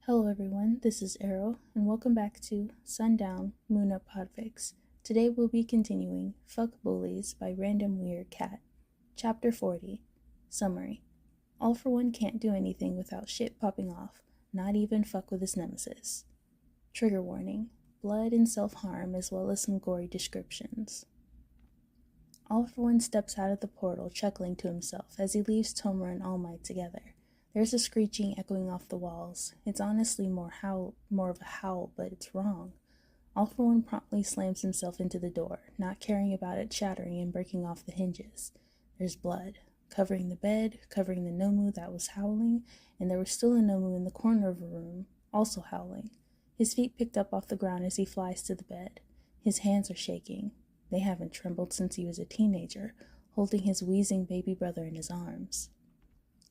Hello everyone, this is Arrow, and welcome back to Sundown Moon Up Podfics. Today we'll be continuing Fuck Bullies by RandomWeirdCat, Chapter 40, Summary. All for One can't do anything without shit popping off, not even fuck with his nemesis. Trigger warning, blood and self-harm as well as some gory descriptions. All for One steps out of the portal chuckling to himself as he leaves Tomura and All Might together. There's a screeching echoing off the walls. It's honestly more of a howl, but it's wrong. All for One promptly slams himself into the door, not caring about it shattering and breaking off the hinges. There's blood, covering the bed, covering the Nomu that was howling, and there was still a Nomu in the corner of the room, also howling. His feet picked up off the ground as he flies to the bed. His hands are shaking. They haven't trembled since he was a teenager, holding his wheezing baby brother in his arms.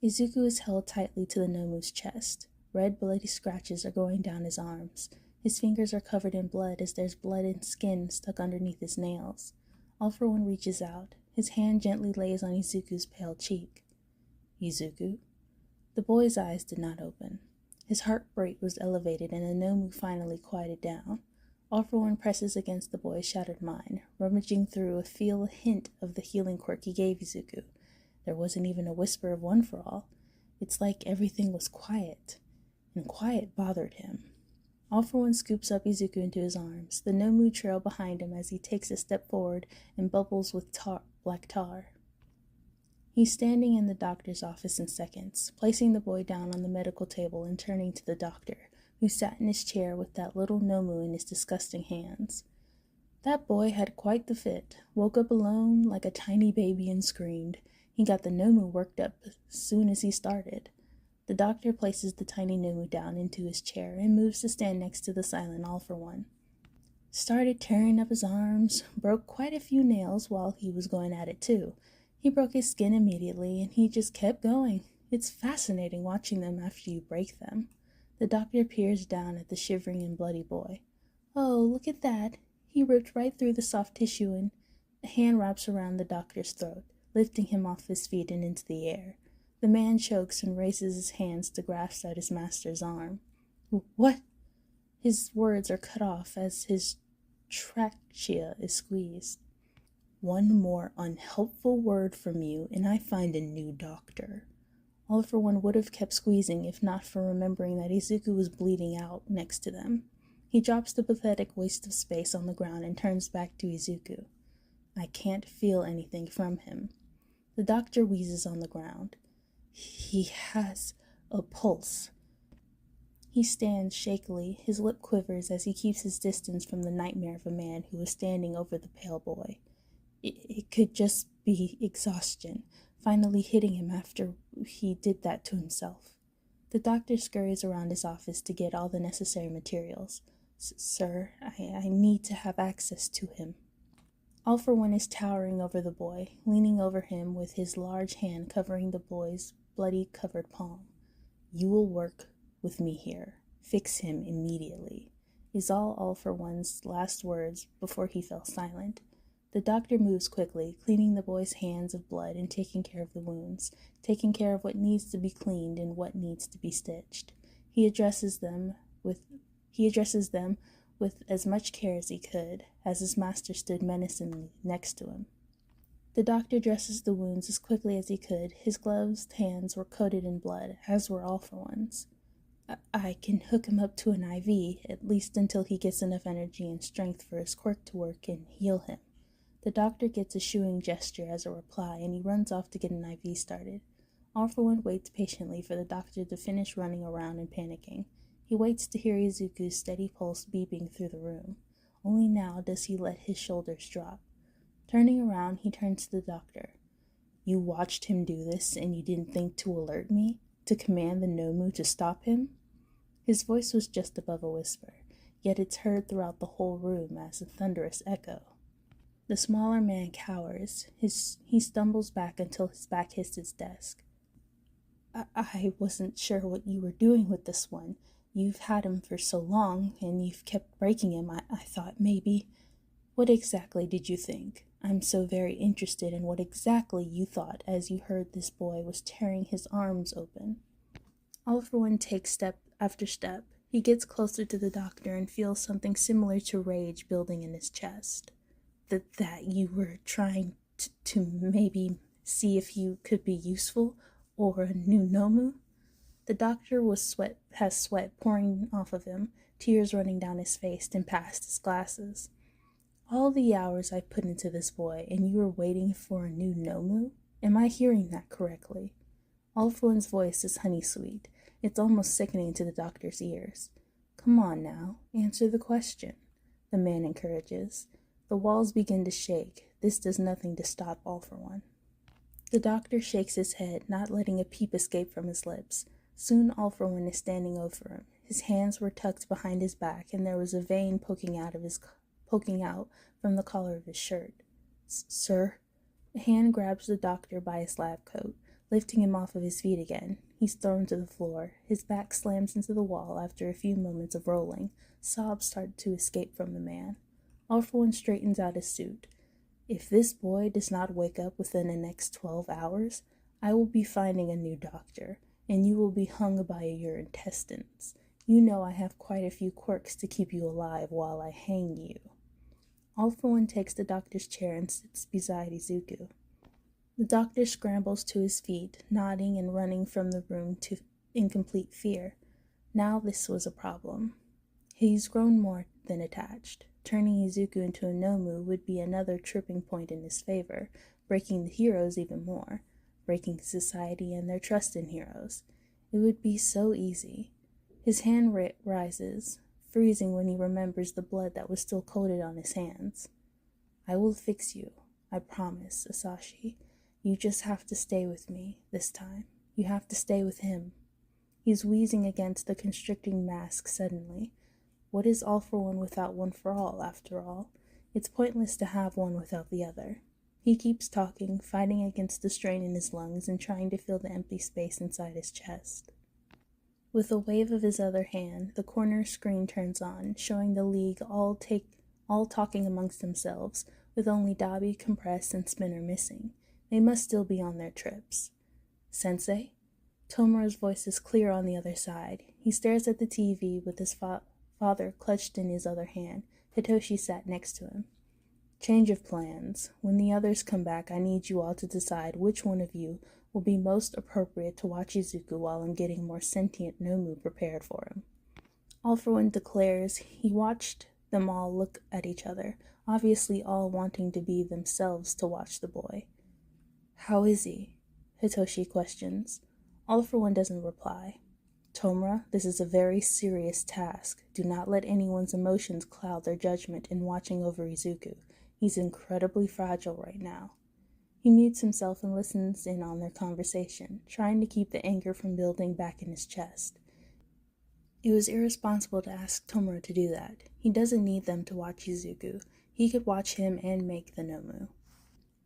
Izuku is held tightly to the Nomu's chest. Red bloody scratches are going down his arms. His fingers are covered in blood as there's blood and skin stuck underneath his nails. All for One reaches out. His hand gently lays on Izuku's pale cheek. Izuku? The boy's eyes did not open. His heart rate was elevated and the Nomu finally quieted down. All for One presses against the boy's shattered mind, rummaging through to feel a hint of the healing quirk he gave Izuku. There wasn't even a whisper of One for All. It's like everything was quiet, and quiet bothered him. All for One scoops up Izuku into his arms. The Nomu trail behind him as he takes a step forward and bubbles with black tar. He's standing in the doctor's office in seconds, placing the boy down on the medical table and turning to the doctor, who sat in his chair with that little Nomu in his disgusting hands. That boy had quite the fit, woke up alone like a tiny baby and screamed. He got the Nomu worked up as soon as he started. The doctor places the tiny Nomu down into his chair and moves to stand next to the silent All for One. Started tearing up his arms, broke quite a few nails while he was going at it too. He broke his skin immediately and he just kept going. It's fascinating watching them after you break them. The doctor peers down at the shivering and bloody boy. Oh, look at that. He ripped right through the soft tissue and a hand wraps around the doctor's throat, lifting him off his feet and into the air. The man chokes and raises his hands to grasp at his master's arm. What? His words are cut off as his trachea is squeezed. One more unhelpful word from you and I find a new doctor. All for One would have kept squeezing if not for remembering that Izuku was bleeding out next to them. He drops the pathetic waste of space on the ground and turns back to Izuku. I can't feel anything from him. The doctor wheezes on the ground. He has a pulse. He stands shakily, his lip quivers as he keeps his distance from the nightmare of a man who is standing over the pale boy. It could just be exhaustion, finally hitting him after he did that to himself. The doctor scurries around his office to get all the necessary materials. Sir, I need to have access to him. All for One is towering over the boy, leaning over him with his large hand covering the boy's bloody covered palm. You will work with me here. Fix him immediately, is all for One's last words before he fell silent. The doctor moves quickly, cleaning the boy's hands of blood and taking care of the wounds, taking care of what needs to be cleaned and what needs to be stitched. He addresses them with as much care as he could, as his master stood menacingly next to him. The doctor dresses the wounds as quickly as he could. His gloved hands were coated in blood, as were All for One's. I can hook him up to an IV, at least until he gets enough energy and strength for his quirk to work and heal him. The doctor gets a shooing gesture as a reply, and he runs off to get an IV started. All for One waits patiently for the doctor to finish running around and panicking. He waits to hear Izuku's steady pulse beeping through the room. Only now does he let his shoulders drop. Turning around, he turns to the doctor. You watched him do this, and you didn't think to alert me? To command the Nomu to stop him? His voice was just above a whisper, yet it's heard throughout the whole room as a thunderous echo. The smaller man cowers. He stumbles back until his back hits his desk. I wasn't sure what you were doing with this one. You've had him for so long, and you've kept breaking him. I thought maybe... What exactly did you think? I'm so very interested in what exactly you thought as you heard this boy was tearing his arms open. All for One takes step after step. He gets closer to the doctor and feels something similar to rage building in his chest. That you were trying to maybe see if you could be useful, or a new Nomu? The doctor has sweat pouring off of him, tears running down his face and past his glasses. All the hours I put into this boy, and you were waiting for a new Nomu? Am I hearing that correctly? All for One's voice is honey sweet. It's almost sickening to the doctor's ears. Come on now, answer the question, the man encourages. The walls begin to shake. This does nothing to stop All for One. The doctor shakes his head, not letting a peep escape from his lips. Soon All for One is standing over him. His hands were tucked behind his back, and there was a vein poking out from the collar of his shirt. Sir? A hand grabs the doctor by his lab coat, lifting him off of his feet again. He's thrown to the floor. His back slams into the wall after a few moments of rolling. Sobs start to escape from the man. All for One straightens out his suit. If this boy does not wake up within the next 12 hours, I will be finding a new doctor, and you will be hung by your intestines. You know I have quite a few quirks to keep you alive while I hang you. All for One takes the doctor's chair and sits beside Izuku. The doctor scrambles to his feet, nodding and running from the room in complete fear. Now this was a problem. He's grown more than attached. Turning Izuku into a Nomu would be another tripping point in his favor, breaking the heroes even more, breaking society and their trust in heroes. It would be so easy. His hand rises, freezing when he remembers the blood that was still coated on his hands. I will fix you, I promise, Asashi. You just have to stay with me this time. You have to stay with him. He's wheezing against the constricting mask suddenly. What is All for One without One for All, after all? It's pointless to have one without the other. He keeps talking, fighting against the strain in his lungs and trying to fill the empty space inside his chest. With a wave of his other hand, the corner screen turns on, showing the League all talking amongst themselves, with only Dabi, Compress, and Spinner missing. They must still be on their trips. Sensei? Tomura's voice is clear on the other side. He stares at the TV with his father clutched in his other hand. Hitoshi sat next to him. Change of plans. When the others come back, I need you all to decide which one of you will be most appropriate to watch Izuku while I'm getting more sentient Nomu prepared for him. All for One declares he watched them all look at each other, obviously all wanting to be themselves to watch the boy. How is he? Hitoshi questions. All for One doesn't reply. Tomura, this is a very serious task. Do not let anyone's emotions cloud their judgment in watching over Izuku. He's incredibly fragile right now. He mutes himself and listens in on their conversation, trying to keep the anger from building back in his chest. It was irresponsible to ask Tomura to do that. He doesn't need them to watch Izuku. He could watch him and make the Nomu.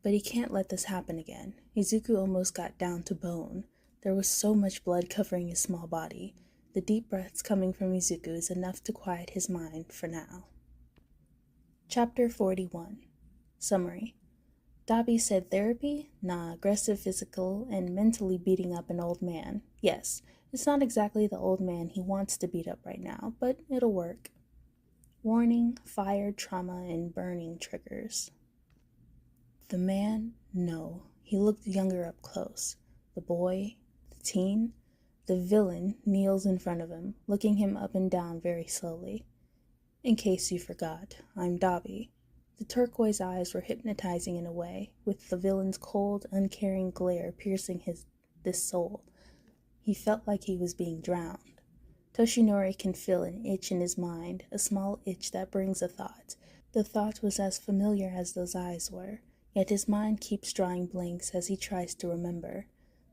But he can't let this happen again. Izuku almost got down to bone. There was so much blood covering his small body. The deep breaths coming from Izuku is enough to quiet his mind for now. Chapter 41. Summary. Dabi said therapy? Nah, aggressive physical and mentally beating up an old man. Yes, it's not exactly the old man he wants to beat up right now, but it'll work. Warning, fire, trauma, and burning triggers. The man? No. He looked younger up close. The boy? The teen? The villain kneels in front of him, looking him up and down very slowly. In case you forgot, I'm Dabi. The turquoise eyes were hypnotizing in a way, with the villain's cold, uncaring glare piercing this soul. He felt like he was being drowned. Toshinori can feel an itch in his mind, a small itch that brings a thought. The thought was as familiar as those eyes were, yet his mind keeps drawing blanks as he tries to remember.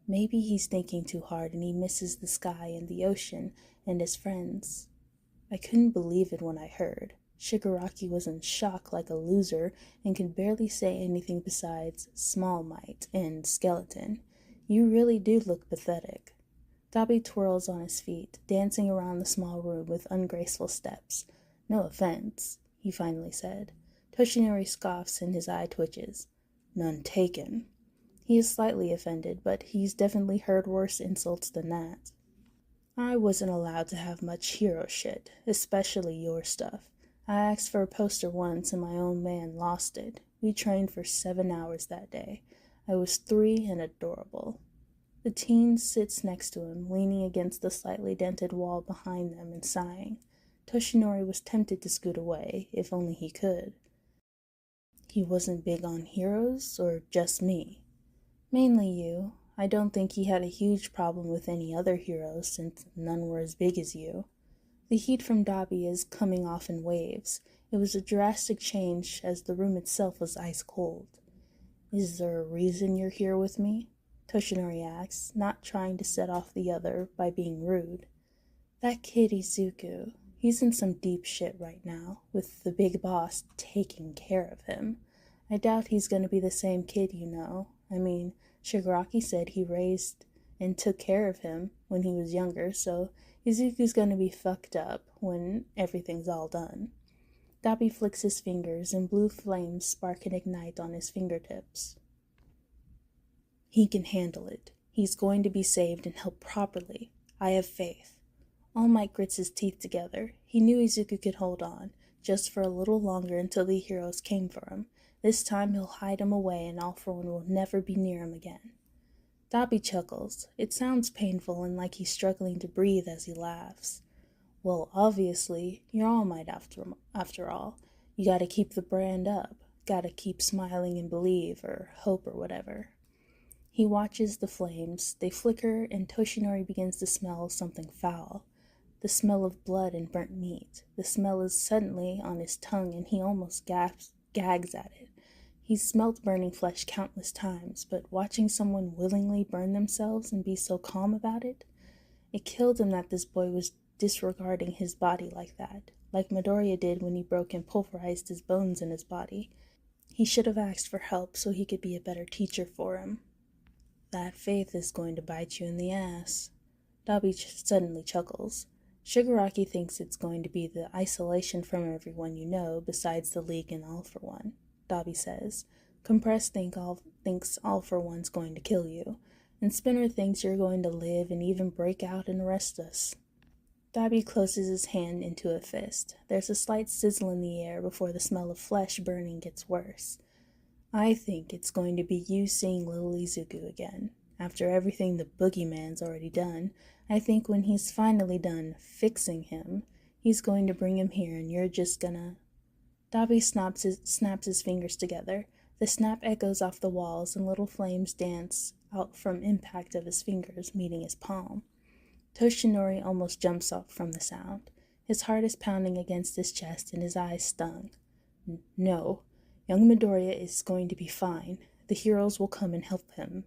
Maybe he's thinking too hard and he misses the sky and the ocean and his friends. I couldn't believe it when I heard. Shigaraki was in shock like a loser and could barely say anything besides small mite and skeleton. You really do look pathetic. Dabi twirls on his feet, dancing around the small room with ungraceful steps. No offense, he finally said. Toshinori scoffs and his eye twitches. None taken. He is slightly offended, but he's definitely heard worse insults than that. I wasn't allowed to have much hero shit, especially your stuff. I asked for a poster once and my own man lost it. We trained for 7 hours that day. I was 3 and adorable. The teen sits next to him, leaning against the slightly dented wall behind them and sighing. Toshinori was tempted to scoot away, if only he could. He wasn't big on heroes, or just me? Mainly you. I don't think he had a huge problem with any other heroes, since none were as big as you. The heat from Dabi is coming off in waves. It was a drastic change, as the room itself was ice cold. Is there a reason you're here with me? Toshinori asks, not trying to set off the other by being rude. That kid Izuku, he's in some deep shit right now, with the big boss taking care of him. I doubt he's gonna be the same kid, you know. I mean, Shigaraki said he raised and took care of him when he was younger, so Izuku's gonna be fucked up when everything's all done. Dabi flicks his fingers and blue flames spark and ignite on his fingertips. He can handle it. He's going to be saved and helped properly. I have faith. All Might grits his teeth together. He knew Izuku could hold on, just for a little longer until the heroes came for him. This time he'll hide him away and All For One will never be near him again. Dabi chuckles. It sounds painful and like he's struggling to breathe as he laughs. Well, obviously, you're All Might after all. You gotta keep the brand up. Gotta keep smiling and believe, or hope or whatever. He watches the flames. They flicker and Toshinori begins to smell something foul. The smell of blood and burnt meat. The smell is suddenly on his tongue and he almost gags at it. He's smelt burning flesh countless times, but watching someone willingly burn themselves and be so calm about it, it killed him that this boy was disregarding his body like that, like Midoriya did when he broke and pulverized his bones in his body. He should have asked for help so he could be a better teacher for him. That faith is going to bite you in the ass. Dabi suddenly chuckles. Shigaraki thinks it's going to be the isolation from everyone you know besides the League and All For One, Dabi says. Compress thinks All For One's going to kill you, and Spinner thinks you're going to live and even break out and arrest us. Dabi closes his hand into a fist. There's a slight sizzle in the air before the smell of flesh burning gets worse. I think it's going to be you seeing little Izuku again. After everything the boogeyman's already done, I think when he's finally done fixing him, he's going to bring him here and you're just gonna... Dabi snaps his fingers together. The snap echoes off the walls and little flames dance out from impact of his fingers meeting his palm. Toshinori almost jumps up from the sound. His heart is pounding against his chest and his eyes stung. No. Young Midoriya is going to be fine. The heroes will come and help him.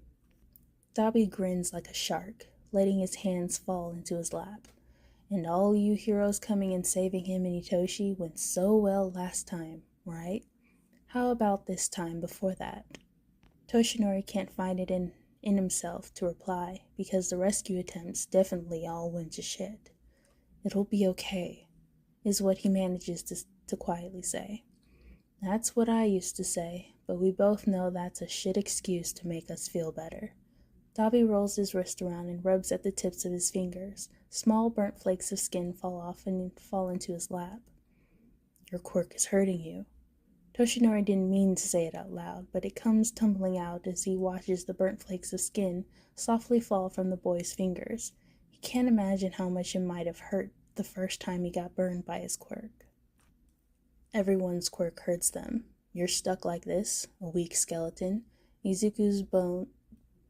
Dabi grins like a shark, letting his hands fall into his lap. And all you heroes coming and saving him and Hitoshi went so well last time, right? How about this time before that? Toshinori can't find it in himself to reply, because the rescue attempts definitely all went to shit. It'll be okay, is what he manages to quietly say. That's what I used to say, but we both know that's a shit excuse to make us feel better. Dabi rolls his wrist around and rubs at the tips of his fingers. Small burnt flakes of skin fall off and fall into his lap. Your quirk is hurting you. Toshinori didn't mean to say it out loud, but it comes tumbling out as he watches the burnt flakes of skin softly fall from the boy's fingers. He can't imagine how much it might have hurt the first time he got burned by his quirk. Everyone's quirk hurts them. You're stuck like this, a weak skeleton. Izuku's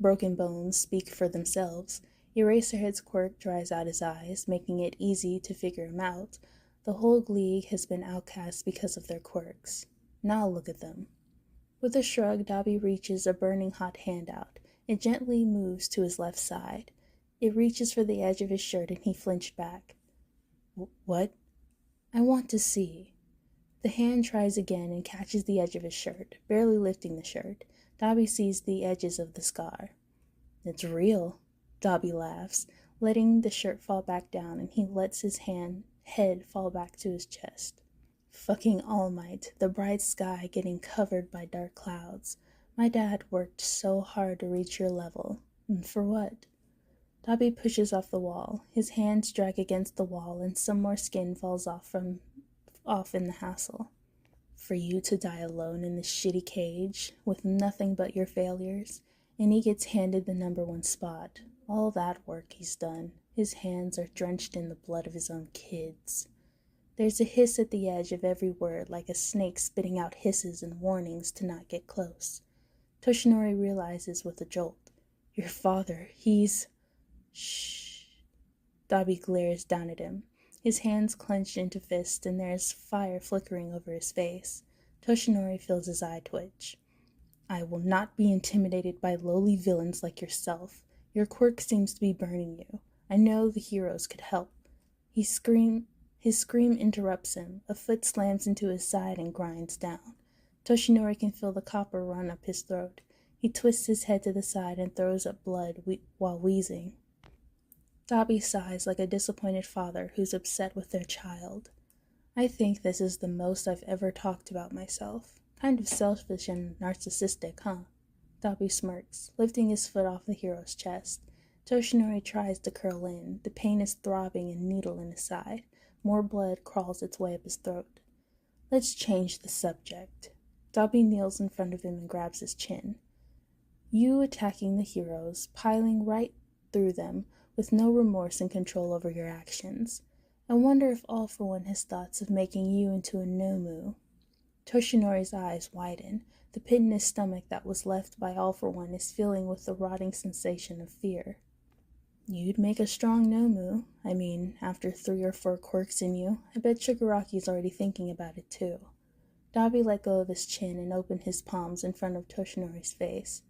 broken bones speak for themselves. Eraserhead's quirk dries out his eyes, making it easy to figure him out. The whole league has been outcast because of their quirks. Now look at them. With a shrug, Dabi reaches a burning hot hand out. It gently moves to his left side. It reaches for the edge of his shirt and he flinched back. What? I want to see. The hand tries again and catches the edge of his shirt, barely lifting the shirt. Dabi sees the edges of the scar. It's real, Dabi laughs, letting the shirt fall back down, and he lets his head fall back to his chest. Fucking All Might, the bright sky getting covered by dark clouds. My dad worked so hard to reach your level. And for what? Dabi pushes off the wall. His hands drag against the wall and some more skin falls off in the hassle. For you to die alone in this shitty cage, with nothing but your failures, and he gets handed the #1 spot. All that work he's done. His hands are drenched in the blood of his own kids. There's a hiss at the edge of every word, like a snake spitting out hisses and warnings to not get close. Toshinori realizes with a jolt. Your father, he's... Shh. Dabi glares down at him. His hands clenched into fists, and there is fire flickering over his face. Toshinori feels his eye twitch. I will not be intimidated by lowly villains like yourself. Your quirk seems to be burning you. I know the heroes could help. His scream interrupts him. A foot slams into his side and grinds down. Toshinori can feel the copper run up his throat. He twists his head to the side and throws up blood while wheezing. Dabi sighs like a disappointed father who's upset with their child. I think this is the most I've ever talked about myself. Kind of selfish and narcissistic, huh? Dabi smirks, lifting his foot off the hero's chest. Toshinori tries to curl in. The pain is throbbing and needle in his side. More blood crawls its way up his throat. Let's change the subject. Dabi kneels in front of him and grabs his chin. You attacking the heroes, piling right through them, with no remorse and control over your actions. I wonder if All For One has thoughts of making you into a Nomu. Toshinori's eyes widen. The pit in his stomach that was left by All For One is filling with the rotting sensation of fear. You'd make a strong Nomu. I mean, after 3 or 4 quirks in you, I bet Shigaraki's already thinking about it too. Dabi let go of his chin and opened his palms in front of Toshinori's face.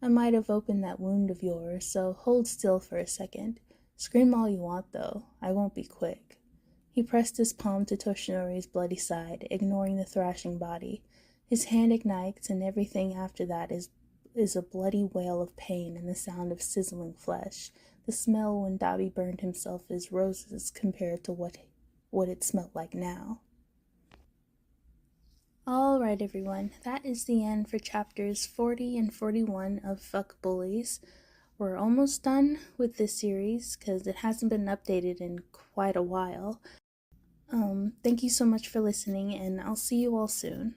I might have opened that wound of yours, so hold still for a second. Scream all you want, though. I won't be quick. He pressed his palm to Toshinori's bloody side, ignoring the thrashing body. His hand ignites, and everything after that is a bloody wail of pain and the sound of sizzling flesh. The smell when Dabi burned himself is roses compared to what it smelled like now. Alright everyone, that is the end for chapters 40 and 41 of Fuck Bullies. We're almost done with this series because it hasn't been updated in quite a while. Thank you so much for listening, and I'll see you all soon.